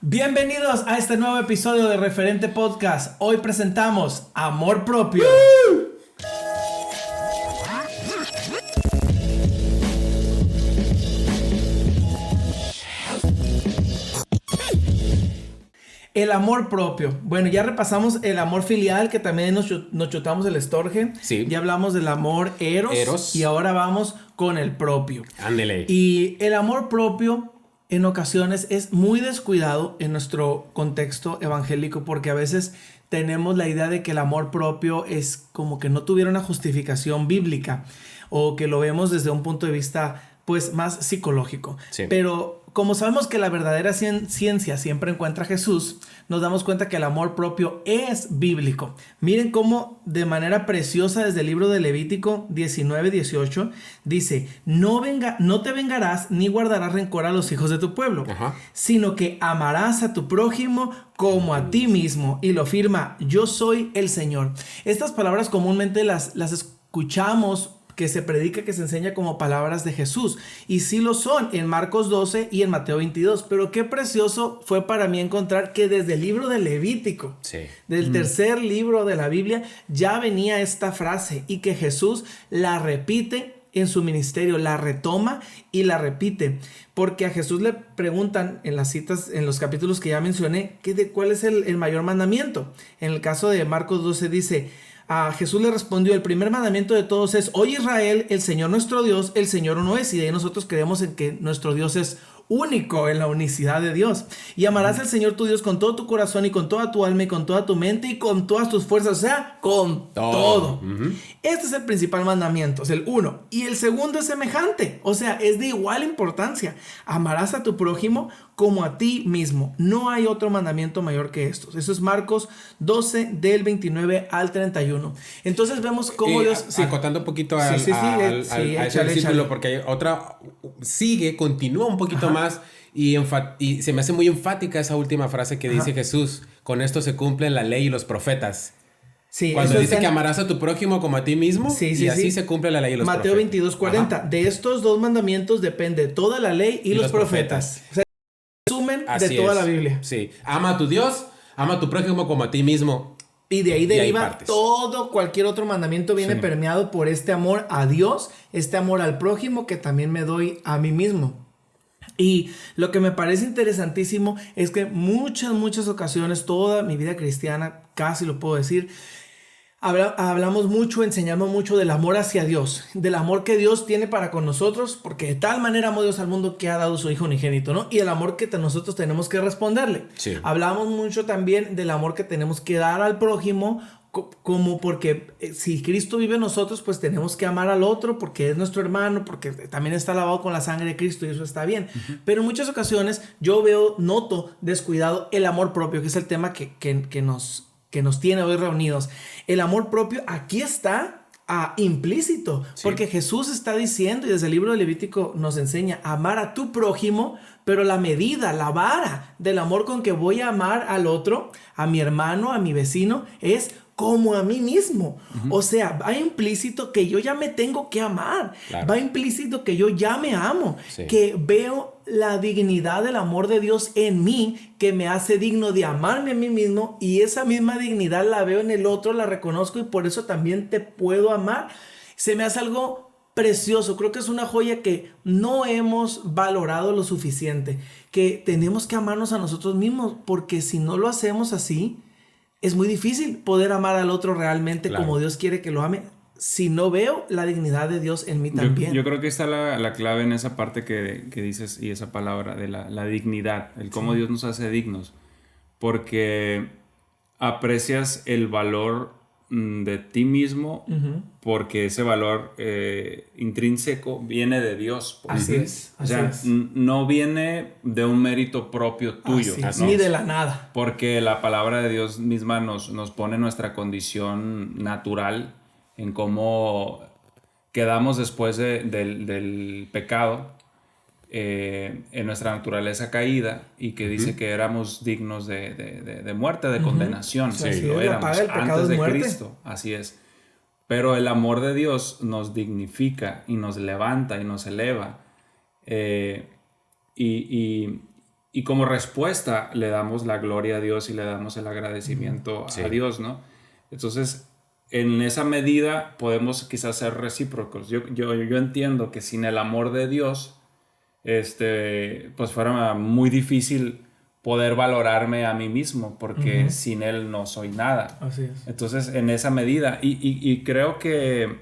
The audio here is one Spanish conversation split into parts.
Bienvenidos a este nuevo episodio de Referente Podcast. Hoy presentamos Amor Propio. El amor propio. Bueno, ya repasamos el amor filial, que también nos chutamos el estorje. Sí. Ya hablamos del amor eros. Y ahora vamos con el propio. Ándele. Y el amor propio en ocasiones es muy descuidado en nuestro contexto evangélico, porque a veces tenemos la idea de que el amor propio es como que no tuviera una justificación bíblica, o que lo vemos desde un punto de vista pues más psicológico. Sí. Pero como sabemos que la verdadera ciencia siempre encuentra a Jesús, nos damos cuenta que el amor propio es bíblico. Miren cómo de manera preciosa desde el libro de Levítico 19:18 dice: no te vengarás ni guardarás rencor a los hijos de tu pueblo, sino que amarás a tu prójimo como a ti mismo. Y lo firma: yo soy el Señor. Estas palabras comúnmente las escuchamos, que se predica, que se enseña como palabras de Jesús. Y sí lo son en Marcos 12 y en Mateo 22. Pero qué precioso fue para mí encontrar que desde el libro de Levítico, del tercer libro de la Biblia, ya venía esta frase, y que Jesús la repite en su ministerio, la retoma y la repite. Porque a Jesús le preguntan en las citas, en los capítulos que ya mencioné, cuál es el mayor mandamiento. En el caso de Marcos 12 dice: a Jesús le respondió: el primer mandamiento de todos es: oye Israel, el Señor nuestro Dios, el Señor uno es. Y de ahí nosotros creemos en que nuestro Dios es único, en la unicidad de Dios. Y amarás al Señor tu Dios con todo tu corazón y con toda tu alma y con toda tu mente y con todas tus fuerzas, o sea, con todo. Este es el principal mandamiento, es el uno. Y el segundo es semejante, o sea, es de igual importancia: amarás a tu prójimo como a ti mismo. No hay otro mandamiento mayor que estos. Eso es Marcos 12 del 29 al 31. Entonces vemos cómo Dios... Acotando un poquito a ese versículo, porque hay otra... continúa un poquito más y se me hace muy enfática esa última frase que dice Jesús: con esto se cumplen la ley y los profetas. Sí, cuando dice que amarás a tu prójimo como a ti mismo, y así se cumple la ley y los Mateo profetas. Mateo 22:40. De estos dos mandamientos depende toda la ley y los profetas. O sea, resumen de toda la Biblia. Sí. Ama a tu Dios, ama a tu prójimo como a ti mismo. Y de ahí deriva cualquier otro mandamiento viene permeado por este amor a Dios, este amor al prójimo que también me doy a mí mismo. Y lo que me parece interesantísimo es que muchas ocasiones, toda mi vida cristiana, casi lo puedo decir, hablamos mucho, enseñamos mucho del amor hacia Dios, del amor que Dios tiene para con nosotros, porque de tal manera amó Dios al mundo que ha dado su Hijo unigénito, ¿no? Y el amor que nosotros tenemos que responderle. Sí. Hablamos mucho también del amor que tenemos que dar al prójimo, como porque si Cristo vive en nosotros, pues tenemos que amar al otro porque es nuestro hermano, porque también está lavado con la sangre de Cristo, y eso está bien. Pero en muchas ocasiones yo noto descuidado el amor propio, que es el tema que nos tiene hoy reunidos. El amor propio aquí está implícito, porque Jesús está diciendo, y desde el libro de Levítico nos enseña: amar a tu prójimo, pero la medida, la vara del amor con que voy a amar al otro, a mi hermano, a mi vecino, es como a mí mismo. O sea, va implícito que yo ya me tengo que amar. Claro. Va implícito que yo ya me amo. Que veo la dignidad del amor de Dios en mí, que me hace digno de amarme a mí mismo, y esa misma dignidad la veo en el otro, la reconozco, y por eso también te puedo amar. Se me hace algo precioso. Creo que es una joya que no hemos valorado lo suficiente, que tenemos que amarnos a nosotros mismos, porque si no lo hacemos así, es muy difícil poder amar al otro realmente como Dios quiere que lo ame, si no veo la dignidad de Dios en mí también. Yo creo que está la clave en esa parte que dices, y esa palabra de la dignidad, el cómo Dios nos hace dignos, porque aprecias el valor de ti mismo, porque ese valor intrínseco viene de Dios. Así es. O sea, no viene de un mérito propio tuyo. ¿No? Ni de la nada. Porque la palabra de Dios misma nos pone nuestra condición natural, en cómo quedamos después del pecado, en nuestra naturaleza caída, y que dice que éramos dignos de muerte, de condenación. Sí, lo éramos antes de Cristo. Así es. Pero el amor de Dios nos dignifica y nos levanta y nos eleva. Y y como respuesta le damos la gloria a Dios y le damos el agradecimiento a Dios, ¿no? Entonces, en esa medida podemos quizás ser recíprocos. Yo entiendo que sin el amor de Dios, pues fuera muy difícil poder valorarme a mí mismo, porque sin Él no soy nada. Así es. Entonces, en esa medida, y creo que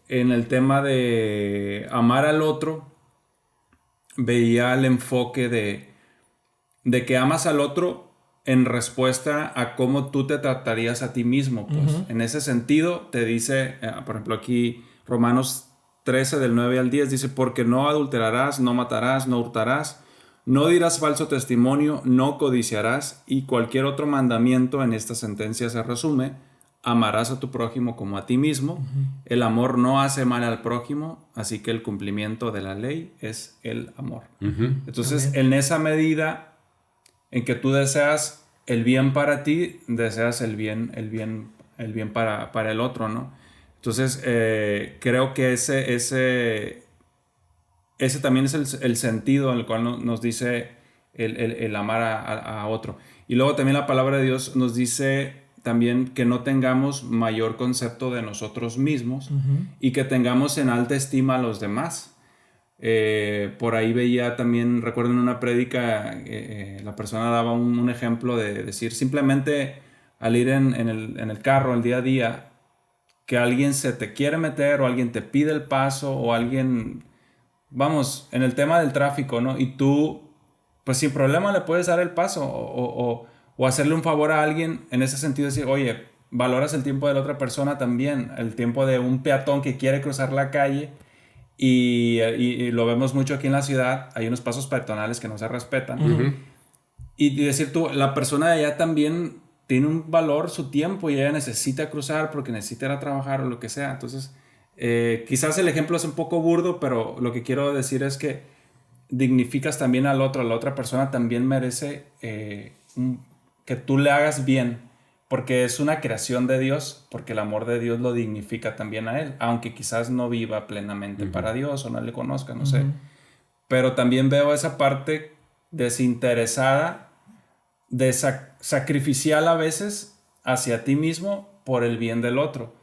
en el tema de amar al otro, veía el enfoque de que amas al otro en respuesta a cómo tú te tratarías a ti mismo. Pues. En ese sentido, te dice, por ejemplo, aquí Romanos 13, del 9 al 10, dice, porque no adulterarás, no matarás, no hurtarás, no dirás falso testimonio, no codiciarás, y cualquier otro mandamiento en esta sentencia se resume: amarás a tu prójimo como a ti mismo. El amor no hace mal al prójimo, así que el cumplimiento de la ley es el amor. Entonces, en esa medida en que tú deseas el bien para ti, deseas el bien para el otro, ¿no? Entonces, creo que ese también es el sentido en el cual nos dice el amar a otro. Y luego también la palabra de Dios nos dice también que no tengamos mayor concepto de nosotros mismos y que tengamos en alta estima a los demás. Por ahí veía también, recuerdo en una prédica, la persona daba un ejemplo de decir, simplemente al ir en el carro el día a día, que alguien se te quiere meter o alguien te pide el paso o alguien, vamos, en el tema del tráfico, ¿no? Y tú, pues sin problema le puedes dar el paso o hacerle un favor a alguien, en ese sentido decir, oye, valoras el tiempo de la otra persona también, el tiempo de un peatón que quiere cruzar la calle. Y lo vemos mucho aquí en la ciudad, hay unos pasos peatonales que no se respetan. Y decir tú, la persona de allá también tiene un valor, su tiempo, y ella necesita cruzar porque necesita ir a trabajar o lo que sea. Entonces, quizás el ejemplo es un poco burdo, pero lo que quiero decir es que dignificas también al otro, la otra persona también merece que tú le hagas bien, porque es una creación de Dios, porque el amor de Dios lo dignifica también a Él, aunque quizás no viva plenamente para Dios o no le conozca, no sé. Pero también veo esa parte desinteresada, sacrificial a veces hacia ti mismo por el bien del otro,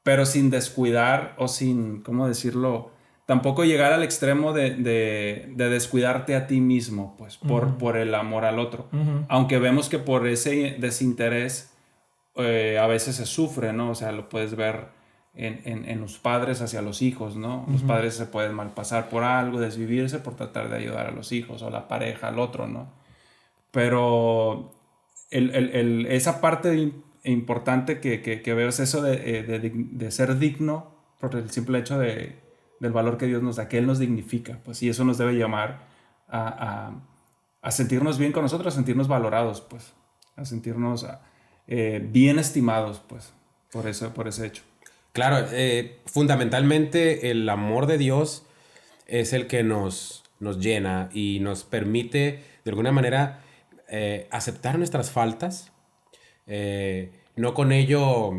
pero sin descuidar o sin, ¿cómo decirlo? Tampoco llegar al extremo de descuidarte a ti mismo, pues, por el amor al otro. Aunque vemos que por ese desinterés a veces se sufre, ¿no? O sea, lo puedes ver en los padres hacia los hijos, ¿no? Los padres se pueden malpasar por algo, desvivirse por tratar de ayudar a los hijos, o la pareja al otro, ¿no? Pero esa parte importante que veo es eso de ser digno por el simple hecho del valor que Dios nos da, que Él nos dignifica, pues, y eso nos debe llamar a sentirnos bien con nosotros, a sentirnos valorados, pues, a sentirnos bien estimados, pues, por ese hecho. Claro, fundamentalmente el amor de Dios es el que nos llena y nos permite, de alguna manera, aceptar nuestras faltas, no con ello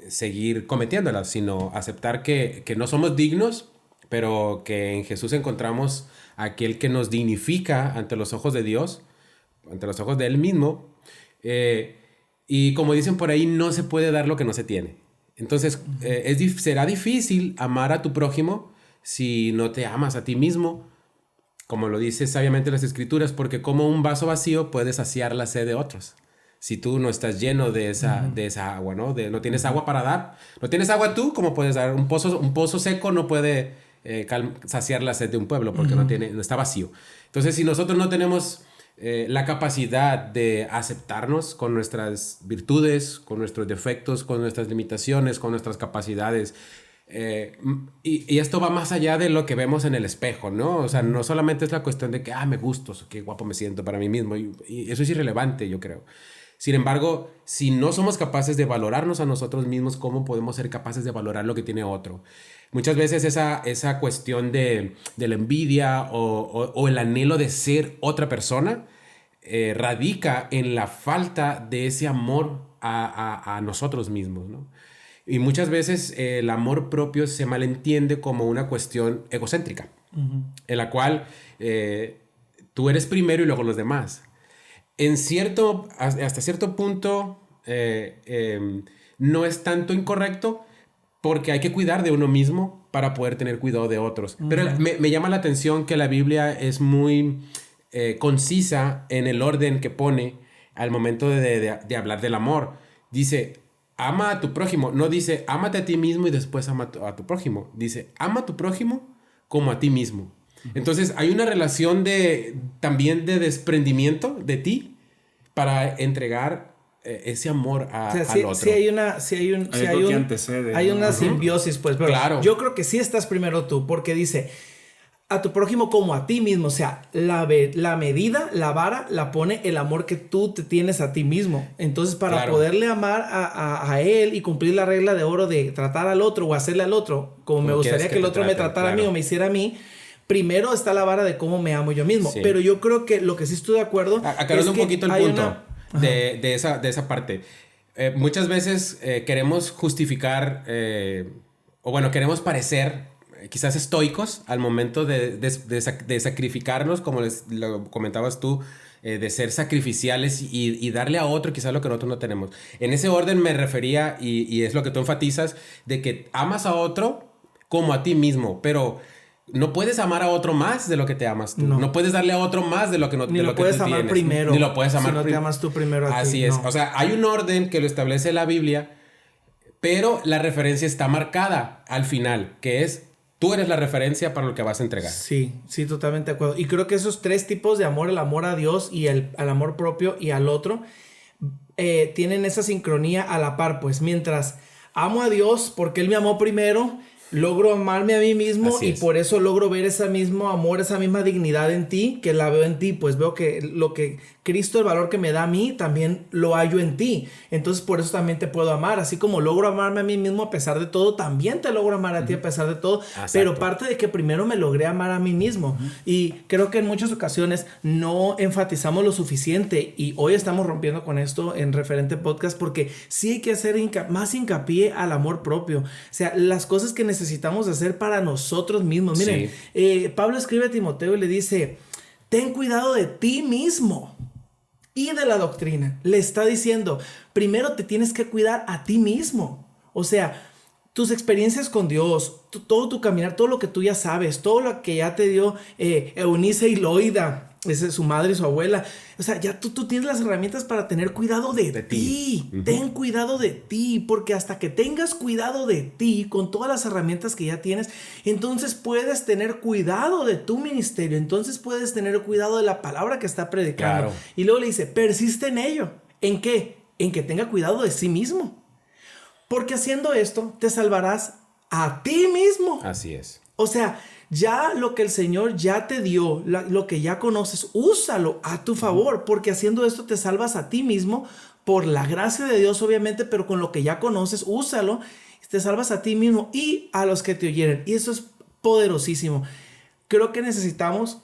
seguir cometiéndolas, sino aceptar que no somos dignos, pero que en Jesús encontramos aquel que nos dignifica ante los ojos de Dios, ante los ojos de Él mismo, y como dicen por ahí, no se puede dar lo que no se tiene. Entonces, será difícil amar a tu prójimo si no te amas a ti mismo, como lo dice sabiamente las Escrituras, porque como un vaso vacío puedes saciar la sed de otros. Si tú no estás lleno de esa agua, ¿no? No tienes agua para dar. No tienes agua tú, ¿cómo puedes dar? Un pozo seco no puede saciar la sed de un pueblo porque no está vacío. Entonces, si nosotros no tenemos la capacidad de aceptarnos con nuestras virtudes, con nuestros defectos, con nuestras limitaciones, con nuestras capacidades, y esto va más allá de lo que vemos en el espejo, ¿no? O sea, no solamente es la cuestión de que, me gusto, qué guapo me siento para mí mismo, y eso es irrelevante, yo creo. Sin embargo, si no somos capaces de valorarnos a nosotros mismos, ¿cómo podemos ser capaces de valorar lo que tiene otro? Muchas veces esa cuestión de la envidia o el anhelo de ser otra persona radica en la falta de ese amor a nosotros mismos, ¿no? Y muchas veces el amor propio se malentiende como una cuestión egocéntrica, en la cual Tú eres primero y luego los demás. Hasta cierto punto no es tanto incorrecto, porque hay que cuidar de uno mismo para poder tener cuidado de otros. Uh-huh. Pero me llama la atención que la Biblia es muy concisa en el orden que pone al momento de hablar del amor. Dice, ama a tu prójimo. No dice, ámate a ti mismo y después ama a tu prójimo. Dice, ama a tu prójimo como a ti mismo. Uh-huh. Entonces hay una relación también de desprendimiento de ti para entregar ese amor al otro. Sí hay una simbiosis, pues. Pero claro. Yo creo que sí estás primero tú, porque dice, a tu prójimo como a ti mismo. O sea, la medida, la vara, la pone el amor que tú te tienes a ti mismo. Entonces, para poderle amar a él y cumplir la regla de oro de tratar al otro o hacerle al otro, como me gustaría que el otro me tratara a mí o me hiciera a mí, primero está la vara de cómo me amo yo mismo. Sí. Pero yo creo que lo que sí estoy de acuerdo aclarando un poquito el punto de esa parte. Muchas veces queremos justificar queremos parecer quizás estoicos al momento de sacrificarnos, como lo comentabas tú, de ser sacrificiales y darle a otro quizás lo que nosotros no tenemos. En ese orden me refería, y es lo que tú enfatizas, de que amas a otro como a ti mismo, pero no puedes amar a otro más de lo que te amas tú. No puedes darle a otro más de lo que no ni de lo lo puedes que tú amar tienes. Primero. Ni lo puedes amar si no te amas tú primero a ti. Así es. O sea, hay un orden que lo establece la Biblia, pero la referencia está marcada al final, que es tú eres la referencia para lo que vas a entregar. Sí, totalmente de acuerdo. Y creo que esos tres tipos de amor, el amor a Dios y al amor propio y al otro, tienen esa sincronía a la par. Pues mientras amo a Dios porque Él me amó primero, logro amarme a mí mismo y por eso logro ver ese mismo amor, esa misma dignidad en ti, que la veo en ti. Pues veo que lo que Cristo, el valor que me da a mí, también lo hallo en ti. Entonces por eso también te puedo amar. Así como logro amarme a mí mismo a pesar de todo, también te logro amar a ti a pesar de todo. Exacto. Pero parte de que primero me logré amar a mí mismo. Y creo que en muchas ocasiones no enfatizamos lo suficiente, y hoy estamos rompiendo con esto en Referente Podcast, porque sí hay que hacer más hincapié al amor propio. O sea, las cosas que necesitamos hacer para nosotros mismos. Miren, Pablo escribe a Timoteo y le dice, ten cuidado de ti mismo y de la doctrina. Le está diciendo, primero te tienes que cuidar a ti mismo. O sea, tus experiencias con Dios, todo tu caminar, todo lo que tú ya sabes, todo lo que ya te dio Eunice y Loida, esa es su madre y su abuela. O sea, ya tú tienes las herramientas para tener cuidado de ti. Uh-huh. Ten cuidado de ti, porque hasta que tengas cuidado de ti, con todas las herramientas que ya tienes, entonces puedes tener cuidado de tu ministerio, entonces puedes tener cuidado de la palabra que está predicando. Claro. Y luego le dice, persiste en ello. ¿En qué? En que tenga cuidado de sí mismo. Porque haciendo esto, te salvarás a ti mismo. Así es. O sea, ya lo que el Señor ya te dio, lo que ya conoces, úsalo a tu favor, porque haciendo esto te salvas a ti mismo por la gracia de Dios, obviamente, pero con lo que ya conoces, úsalo, te salvas a ti mismo y a los que te oyeren. Y eso es poderosísimo. Creo que necesitamos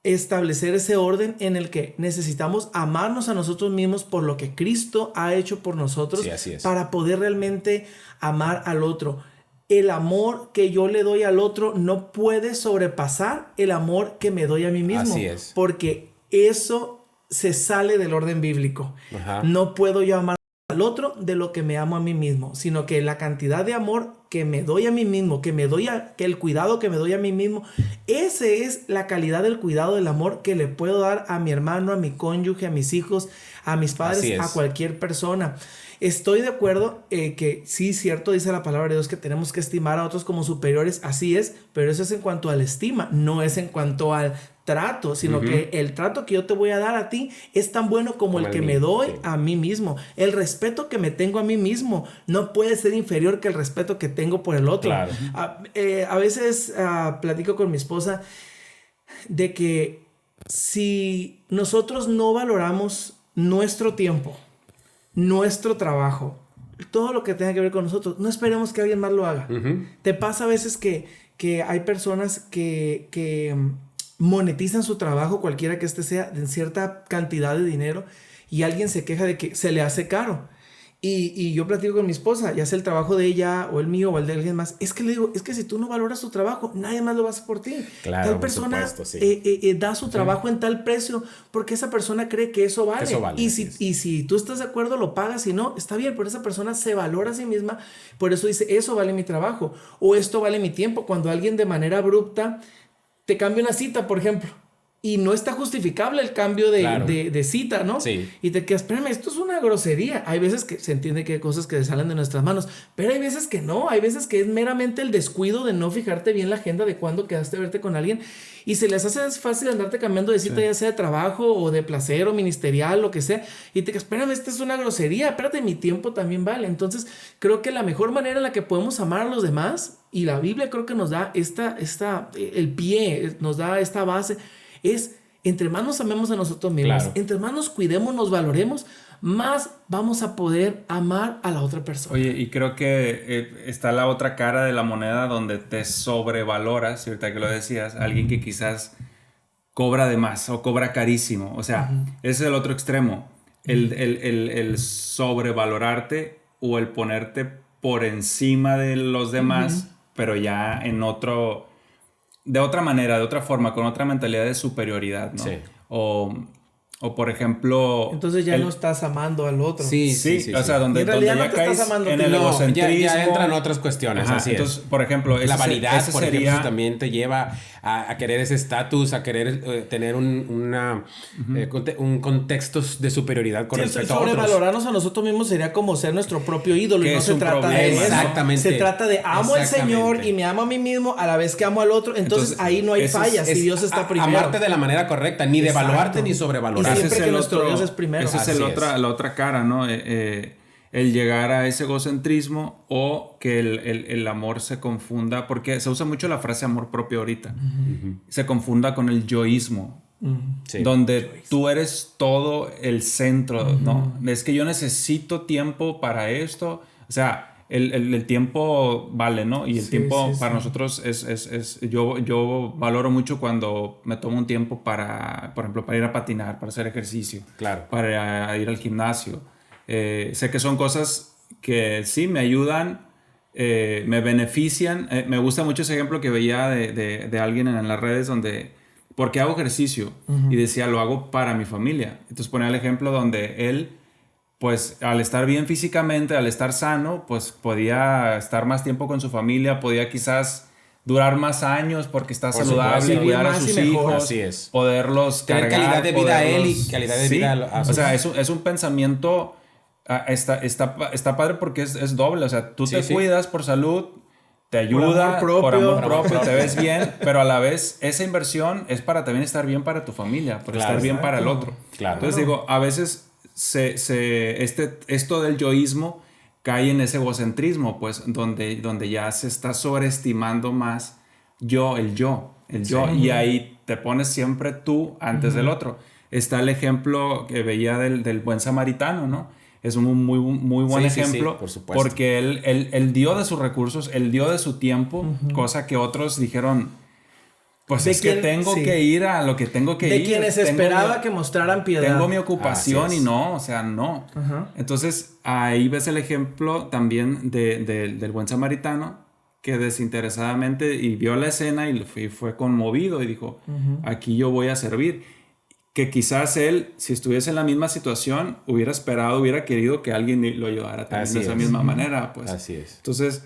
establecer ese orden en el que necesitamos amarnos a nosotros mismos por lo que Cristo ha hecho por nosotros, para poder realmente amar al otro. El amor que yo le doy al otro no puede sobrepasar el amor que me doy a mí mismo. Así es. Porque eso se sale del orden bíblico. Ajá. No puedo yo amar al otro de lo que me amo a mí mismo, sino que la cantidad de amor que me doy a mí mismo, que el cuidado que me doy a mí mismo, ese es la calidad del cuidado del amor que le puedo dar a mi hermano, a mi cónyuge, a mis hijos, a mis padres, a cualquier persona. Estoy de acuerdo que sí, cierto, dice la palabra de Dios que tenemos que estimar a otros como superiores, así es, pero eso es en cuanto a la estima, no es en cuanto al trato, sino que el trato que yo te voy a dar a ti es tan bueno como el que me doy a mí mismo. El respeto que me tengo a mí mismo no puede ser inferior que el respeto que tengo por el otro. Claro. A veces platico con mi esposa de que si nosotros no valoramos nuestro tiempo, nuestro trabajo, todo lo que tenga que ver con nosotros, no esperemos que alguien más lo haga. Uh-huh. Te pasa a veces que hay personas que monetizan su trabajo, cualquiera que este sea, en cierta cantidad de dinero, y alguien se queja de que se le hace caro. Y yo platico con mi esposa, ya sea el trabajo de ella o el mío o el de alguien más. Es que le digo, es que si tú no valoras tu trabajo, nadie más lo va a hacer por ti. Claro, tal persona da su trabajo en tal precio porque esa persona cree que eso vale. Y si tú estás de acuerdo, lo pagas. Si no, está bien, pero esa persona se valora a sí misma. Por eso dice, eso vale mi trabajo o esto vale mi tiempo. Cuando alguien de manera abrupta te cambia una cita, por ejemplo, y no está justificable el cambio de cita, ¿no? Sí. Y te quedas, espérame, esto es una grosería. Hay veces que se entiende que hay cosas que salen de nuestras manos, pero hay veces que no. Hay veces que es meramente el descuido de no fijarte bien la agenda de cuándo quedaste a verte con alguien. Y se les hace fácil andarte cambiando de cita, ya sea de trabajo o de placer o ministerial, lo que sea. Y te quedas, espérame, esta es una grosería. Espérate, mi tiempo también vale. Entonces, creo que la mejor manera en la que podemos amar a los demás, y la Biblia creo que nos da el pie, nos da esta base, es entre más nos amemos a nosotros mismos, entre más nos cuidemos, nos valoremos, más vamos a poder amar a la otra persona. Oye, y creo que está la otra cara de la moneda donde te sobrevaloras, ahorita que lo decías, alguien que quizás cobra de más o cobra carísimo. O sea, ese es el otro extremo, el sobrevalorarte o el ponerte por encima de los demás, pero ya en otro... de otra manera, de otra forma, con otra mentalidad de superioridad, ¿no? Sí. O por ejemplo... Entonces ya no estás amando al otro. Sí. O sea, donde ya no caes en el egocentrismo. Ya entran otras cuestiones, así entonces, por ejemplo... La vanidad, por ejemplo, también te lleva a querer ese estatus, a querer tener un contexto de superioridad con respecto a otros. Sobrevalorarnos a nosotros mismos sería como ser nuestro propio ídolo. Y no se trata de eso. Exactamente. Se trata de amo al Señor y me amo a mí mismo a la vez que amo al otro. Entonces ahí no hay fallas y Dios está primero. Amarte de la manera correcta, ni devaluarte ni sobrevalorarte. Siempre que nuestro Dios es primero. Esa es la otra cara, ¿no? El llegar a ese egocentrismo o que el amor se confunda, porque se usa mucho la frase amor propio ahorita, se confunda con el yoísmo, donde tú eres todo el centro, ¿no? Es que yo necesito tiempo para esto, o sea... El tiempo vale, ¿no? Y el tiempo para nosotros es yo valoro mucho cuando me tomo un tiempo para, por ejemplo, para ir a patinar, para hacer ejercicio, para ir al gimnasio. Sé que son cosas que sí me ayudan, me benefician. Me gusta mucho ese ejemplo que veía de alguien en las redes donde, porque hago ejercicio, y decía, lo hago para mi familia. Entonces ponía el ejemplo donde él, pues al estar bien físicamente, al estar sano, pues podía estar más tiempo con su familia, podía quizás durar más años porque está saludable, cuidar a sus hijos, así es. Poderlos tener cargar, calidad de vida a él y calidad de vida a sus... O sea, es un pensamiento, está padre porque es doble, o sea, tú te cuidas por salud, te ayuda por amor propio, te ves bien, pero a la vez esa inversión es para también estar bien para tu familia, para estar bien para el otro. Entonces digo, a veces... esto del yoísmo cae en ese egocentrismo, pues donde ya se está sobreestimando más el yo, y ahí te pones siempre tú antes del otro. Está el ejemplo que veía del buen samaritano, ¿no? Es un muy buen ejemplo, por supuesto. Porque él dio de sus recursos, él dio de su tiempo, cosa que otros dijeron, pues es que tengo que ir a lo que tengo que ir. De quienes esperaba que mostraran piedad. Tengo mi ocupación y no, o sea, no. Entonces, ahí ves el ejemplo también del buen samaritano que desinteresadamente y vio la escena y fue conmovido y dijo, aquí yo voy a servir. Que quizás él, si estuviese en la misma situación, hubiera querido que alguien lo ayudara también de esa misma manera. Pues. Así es. Entonces...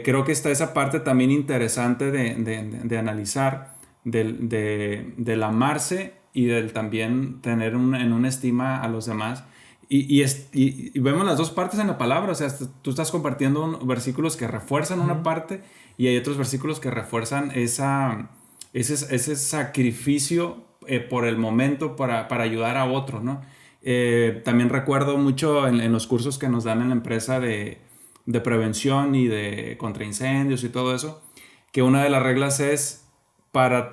creo que está esa parte también interesante de analizar, del amarse y del también tener en una estima a los demás. Y vemos las dos partes en la palabra. O sea, tú estás compartiendo versículos que refuerzan una parte y hay otros versículos que refuerzan ese sacrificio por el momento para ayudar a otro, ¿no? También recuerdo mucho en los cursos que nos dan en la empresa de prevención y de contra incendios y todo eso, que una de las reglas es para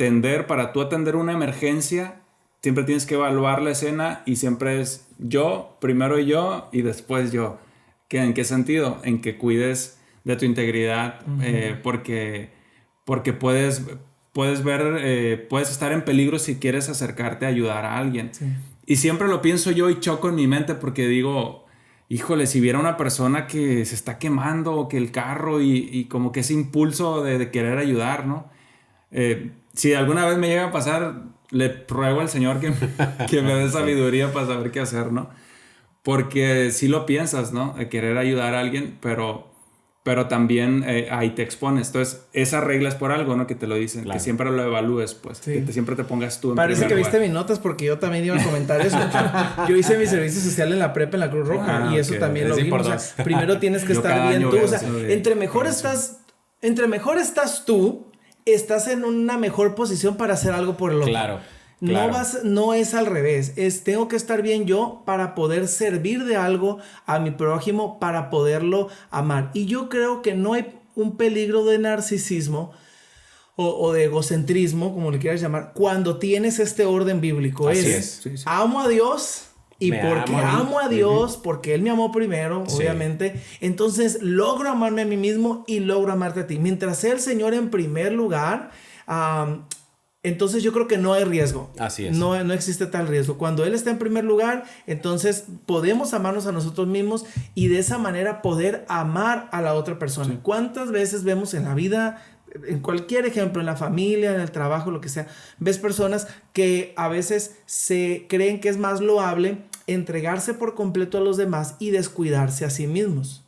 tú atender una emergencia, siempre tienes que evaluar la escena y siempre es primero yo y después yo. ¿En qué sentido? En que cuides de tu integridad, porque puedes ver, puedes estar en peligro si quieres acercarte a ayudar a alguien. Sí. Y siempre lo pienso yo y choco en mi mente porque digo... híjole, si viera una persona que se está quemando o que el carro y como que ese impulso de querer ayudar, ¿no? Si alguna vez me llega a pasar, le ruego al Señor que me dé sabiduría para saber qué hacer, ¿no? Porque si lo piensas, ¿no? De querer ayudar a alguien, pero también ahí te expones. Entonces, esa regla es por algo, ¿no? Que te lo dicen. Claro. Que siempre lo evalúes, pues. Sí. Que siempre te pongas tú en Parece que lugar. Viste mis notas porque yo también iba a comentar eso. Yo hice mi servicio social en la prepa, en la Cruz Roja. Y eso también lo vimos. O sea, primero tienes que estar bien tú. O sea, entre mejor estás tú, estás en una mejor posición para hacer algo por el otro. Claro. No es al revés, tengo que estar bien yo para poder servir de algo a mi prójimo, para poderlo amar. Y yo creo que no hay un peligro de narcisismo o de egocentrismo, como le quieras llamar, cuando tienes este orden bíblico. Así es. Sí. Amo a Dios. Y porque amo a Dios, porque Él me amó primero, obviamente, entonces logro amarme a mí mismo y logro amarte a ti. Mientras sea el Señor en primer lugar, entonces yo creo que no hay riesgo. Así es. No existe tal riesgo. Cuando Él está en primer lugar, entonces podemos amarnos a nosotros mismos y de esa manera poder amar a la otra persona. Sí. ¿Cuántas veces vemos en la vida, en cualquier ejemplo, en la familia, en el trabajo, lo que sea, ves personas que a veces se creen que es más loable entregarse por completo a los demás y descuidarse a sí mismos?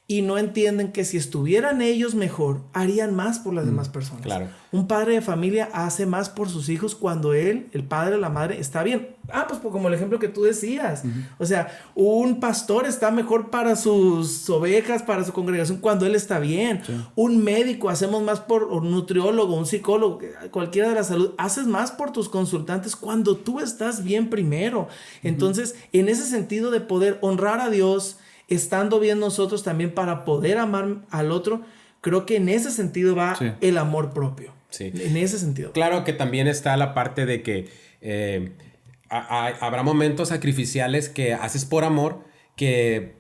Y no entienden que si estuvieran ellos mejor, harían más por las demás personas. Claro. Un padre de familia hace más por sus hijos cuando él, el padre o la madre, está bien. Pues como el ejemplo que tú decías. O sea, un pastor está mejor para sus ovejas, para su congregación, cuando él está bien. Sí. Un médico, hacemos más por un nutriólogo, un psicólogo, cualquiera de la salud. Haces más por tus consultantes cuando tú estás bien primero. Entonces, en ese sentido de poder honrar a Dios, estando bien nosotros también para poder amar al otro, creo que en ese sentido va el amor propio. Sí. En ese sentido. Claro que también está la parte de que habrá momentos sacrificiales que haces por amor, que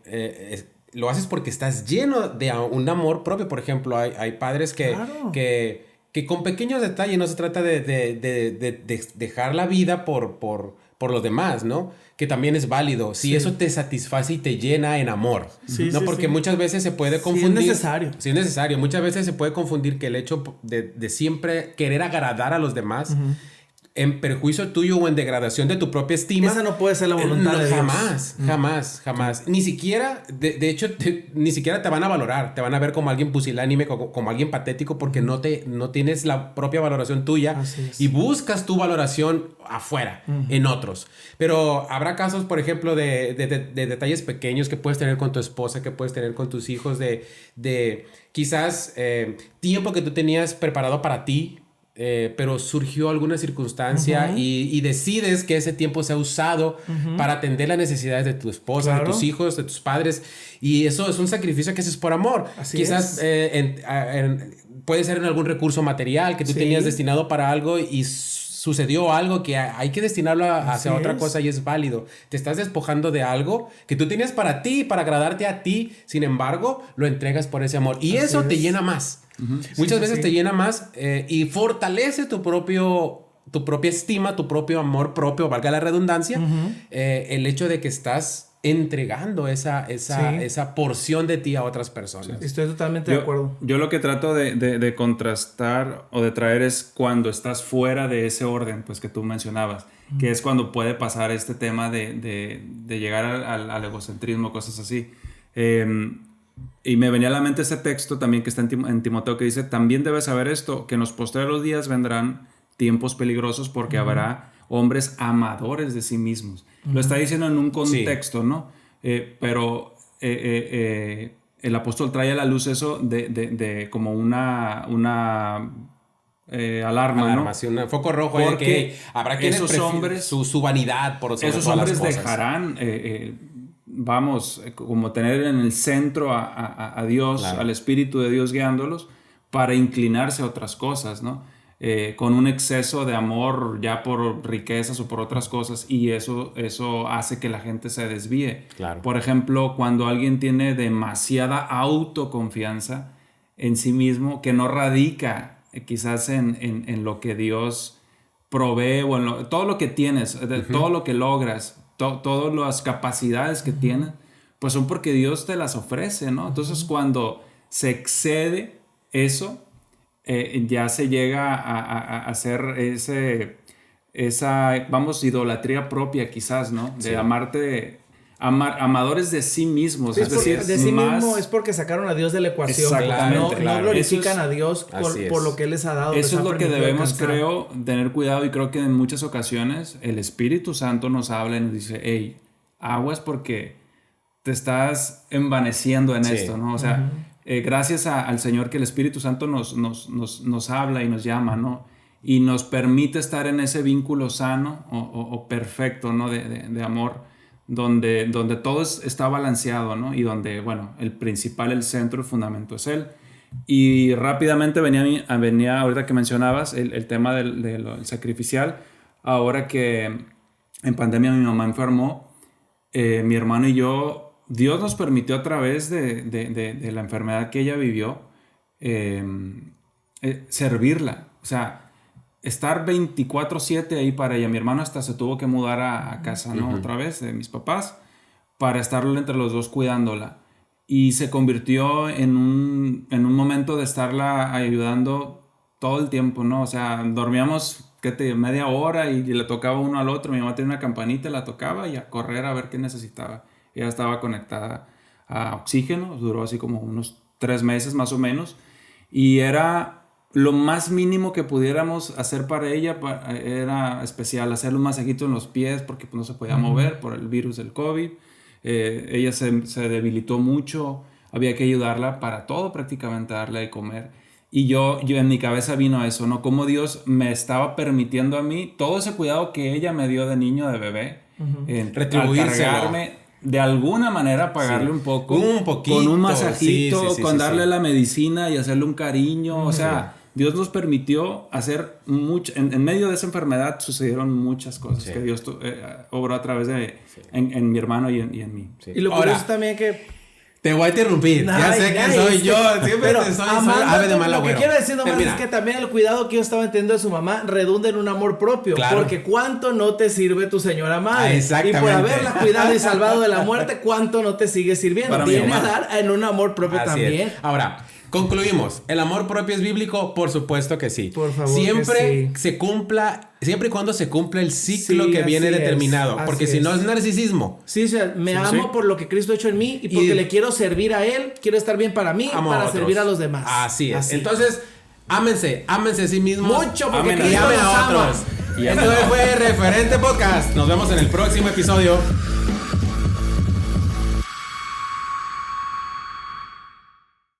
lo haces porque estás lleno de un amor propio. Por ejemplo, hay padres que con pequeños detalles, no se trata de dejar la vida por los demás, ¿no? Que también es válido. Si eso te satisface y te llena en amor. ¿No? Porque muchas veces se puede confundir. Sí, es necesario. Sí, es necesario. Muchas veces se puede confundir que el hecho de siempre querer agradar a los demás, en perjuicio tuyo o en degradación de tu propia estima. Esa no puede ser la voluntad de Dios. Jamás. Ni siquiera, de hecho, ni siquiera te van a valorar. Te van a ver como alguien pusilánime, como alguien patético, porque no tienes la propia valoración tuya. Y buscas tu valoración afuera, en otros. Pero habrá casos, por ejemplo, de detalles pequeños que puedes tener con tu esposa, que puedes tener con tus hijos, de quizás tiempo que tú tenías preparado para ti, pero surgió alguna circunstancia y decides que ese tiempo sea usado para atender las necesidades de tu esposa, de tus hijos, de tus padres, y eso es un sacrificio que haces por amor. Quizás puede ser en algún recurso material que tú tenías destinado para algo y sucedió algo que hay que destinarlo hacia otra cosa y es válido. Te estás despojando de algo que tú tenías para ti, para agradarte a ti, sin embargo, lo entregas por ese amor y eso te llena más. Muchas veces te llena más y fortalece tu propia estima, tu propio amor propio, valga la redundancia, el hecho de que estás entregando esa porción de ti a otras personas. Estoy totalmente de acuerdo. Yo lo que trato de contrastar o de traer es cuando estás fuera de ese orden, pues que tú mencionabas, que es cuando puede pasar este tema de llegar al egocentrismo, cosas así. Y me venía a la mente ese texto también que está en Timoteo que dice: también debes saber esto, que en los postreros días vendrán tiempos peligrosos porque habrá hombres amadores de sí mismos. Lo está diciendo en un contexto, ¿no? Pero el apóstol trae a la luz eso de como una alarma, ¿no? Sí, un foco rojo. Porque que habrá que esos hombres, su vanidad por sobre esos todas hombres las cosas. dejarán como tener en el centro a Dios, claro, al Espíritu de Dios guiándolos para inclinarse a otras cosas, ¿no? Con un exceso de amor ya por riquezas o por otras cosas, y eso hace que la gente se desvíe. Claro. Por ejemplo, cuando alguien tiene demasiada autoconfianza en sí mismo, que no radica quizás en lo que Dios provee o en todo lo que tienes, todo lo que logras, todas las capacidades que tienes, pues son porque Dios te las ofrece, ¿no? Entonces cuando se excede eso, ya se llega a hacer esa, idolatría propia quizás, ¿no? De amarte, amadores de sí mismos. Sí, es decir, de sí mismo es porque sacaron a Dios de la ecuación. No glorifican a Dios por lo que Él les ha dado. Eso es lo que debemos, creo, tener cuidado, y creo que en muchas ocasiones el Espíritu Santo nos habla y nos dice, hey, aguas porque te estás envaneciendo en esto, ¿no? O sea, gracias al Señor que el Espíritu Santo nos habla y nos llama, ¿no? Y nos permite estar en ese vínculo sano o perfecto, ¿no? De amor, donde todo está balanceado, ¿no? Y donde, bueno, el principal, el centro, el fundamento es Él. Y rápidamente venía ahorita que mencionabas el tema del sacrificial. Ahora que en pandemia mi mamá enfermó, mi hermano y yo, Dios nos permitió a través de la enfermedad que ella vivió, servirla. O sea, estar 24/7 ahí para ella. Mi hermano hasta se tuvo que mudar a casa, ¿no? Otra vez, de mis papás, para estar entre los dos cuidándola. Y se convirtió en un momento de estarla ayudando todo el tiempo, ¿no? O sea, dormíamos media hora y le tocaba uno al otro. Mi mamá tenía una campanita, la tocaba y a correr a ver qué necesitaba. Ella estaba conectada a oxígeno, duró así como unos 3 meses más o menos. Y era lo más mínimo que pudiéramos hacer para ella, era especial, hacerle un masajito en los pies porque no se podía mover por el virus del COVID. Ella se debilitó mucho, había que ayudarla para todo prácticamente, darle de comer. Y yo en mi cabeza vino eso, ¿no? Cómo Dios me estaba permitiendo a mí todo ese cuidado que ella me dio de niño, de bebé, retribuirme, de alguna manera pagarle un poco, un poquito, con un masajito, con darle la medicina y hacerle un cariño, o sea, Dios nos permitió hacer mucho. En medio de esa enfermedad sucedieron muchas cosas que Dios obró a través de en mi hermano y en mí. Y lo curioso también que te voy a interrumpir. Ya sé que soy yo. Siempre soy ave de mal agüero. Lo que quiero decir nomás es que también el cuidado que yo estaba entendiendo de su mamá redunda en un amor propio. Claro. Porque cuánto no te sirve tu señora madre. Exactamente. Y por haberla cuidado y salvado de la muerte, cuánto no te sigue sirviendo. Viene a dar en un amor propio también. Ahora, concluimos. ¿El amor propio es bíblico? Por supuesto que sí. Por favor. Siempre y cuando se cumpla el ciclo que viene determinado. Porque si no es narcisismo. Sí, o sea, me amo por lo que Cristo ha hecho en mí y porque le quiero servir a Él, quiero estar bien para mí, para servir a los demás. Así es. Entonces, ámense a sí mismos. Mucho, porque Cristo amen a otros. Y esto fue Referente Podcast. Nos vemos en el próximo episodio.